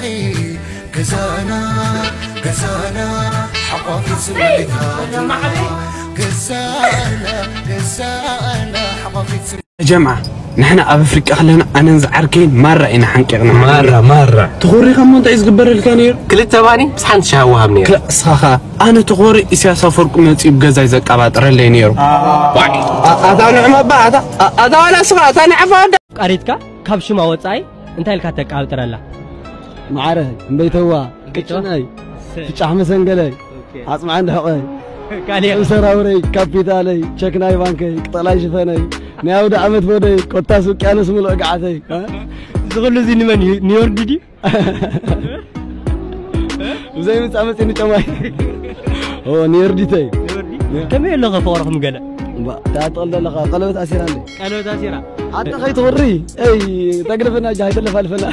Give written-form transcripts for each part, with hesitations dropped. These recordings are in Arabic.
روحي قزانا قزانا حقافي سميتها قزانا قزانا حقافي سميتها جماعة نحن أفريقيا خلينا أنا نزعركين مرة إنا حنكرنا مرة تغوري كم أنت إزقبر الكنير كل تباني بس حنت شهوها منير كلا صخا أنا تغوري إسياسة فرق نتيب جزاي زك أباد رلي نيرو أنا عم بعد أنا صغا أنا عفاد قريتك كابش ما وصاي أنت اللي كاتك على ترى معره بيتوا كتشناي تشحم سنجلي أسمع عند حقي كالي سراوري كابيتالي تشكناي بانكي قطلاي شفناي ناود عمت بودي كوتا سوق انا سمو قعتي زغلو زي نمن نيويورك دي زي ما تعمت اني تماي هو نيويورك دي كم يلغى فورهم قال تعطل لغا قلبت اسيراني قلبت اسيرا حتى خي توري اي تقرفنا جاي تلف الفلا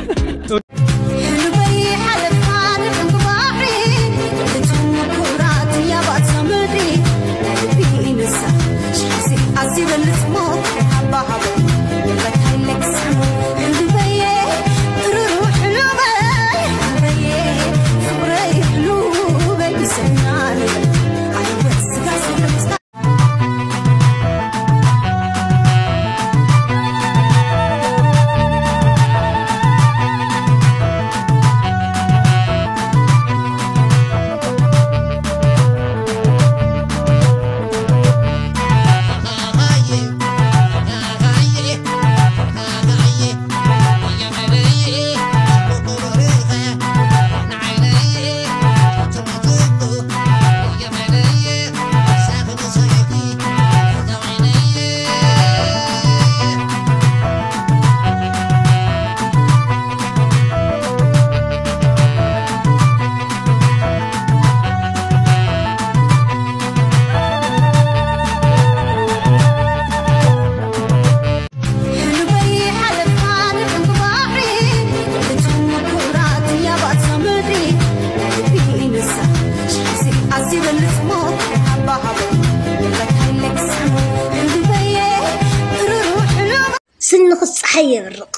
سنخص حي الرق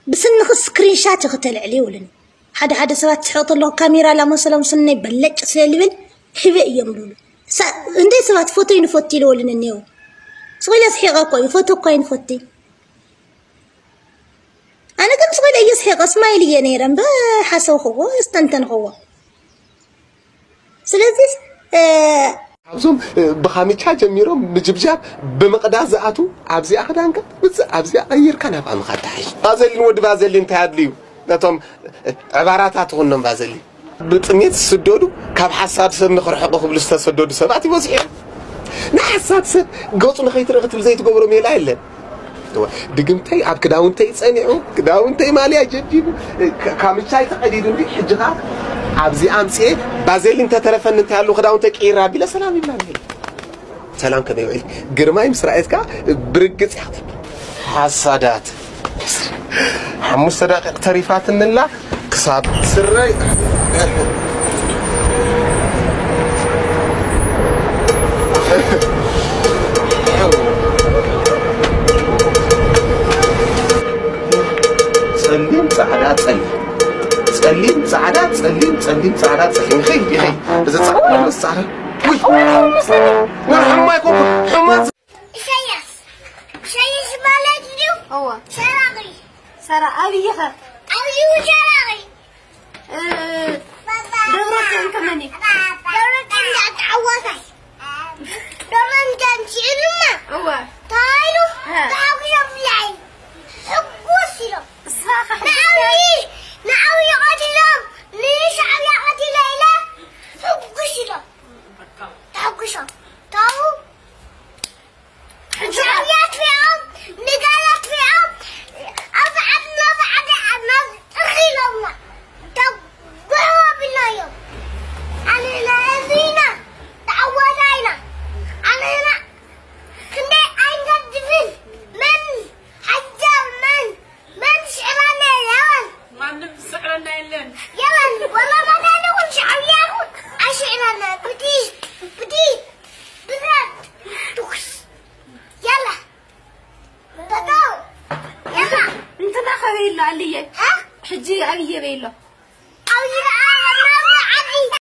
بسنخص سكرين شات يختل عليه ولن حدا سوات تحط له كاميرا لا مثلا سنه بلج سلبل حبئ يملول عندي سوات فوتو ينفوتي له ولن النيو صغير صحيقه كوي فوتو كوي نفوتي انا كم صغير يصحيق اسماعيليه نيران بحسو هو استنتن هو سلازي عبزهم بخاميتها جميرهم بجبجاب بمقداز زاتو عبزي اخدانك بس عبزي غير كان ابقى مخدحش بازلين ود بازلين تهادليو نتوم عباراتات هونن بازلين بطميت سدودو كاب حساب سب نخرحقو قبل استسدودو سبات يوزحي نحسات سب قوطو نخيترغت بزيت قبرو ميلا الا دقمتي اب كداونتي صنيعو كداونتي ماليا جديدو كاميتاي تقديدو دي حجغات عبزي امسي بازلين تترفن انت يالو خداونتي قيرا بلا سلام يبلا سلام كما يوعد قرماي مسرائتك برقص ياخذ حسادات حمس دقائق تريفات من الله كساب سري سليم سعادات سليم سعادات سليم سعادات سليم خي بس تصعد بس سعادات وي نعم ما يكون حماس شيء بالك اليوم هو شراغي سرا أبي يخر أبي وشراغي دورة كماني دورة اللي أتعوضي دورة تمشي لما هو تايلو تعوي بلاي حبوسيلو نعوي قاتلهم ليش عوي قاتل ليلى حبوسيلو تعوكشو تعو جاويات فيهم نقالات فيهم أبعد أخيل الله تبقوا بالنايم علينا أذينا تعودينا علينا كنا أين الدفن من حجر من شعرنا يوان ما نبسعرنا يلن يوان والله ما نقول شعر ياخد أشعرنا بديت بذات تخس يلا بدو يلا انت ما خبير علي ها حجي عبيه بيلو عبيه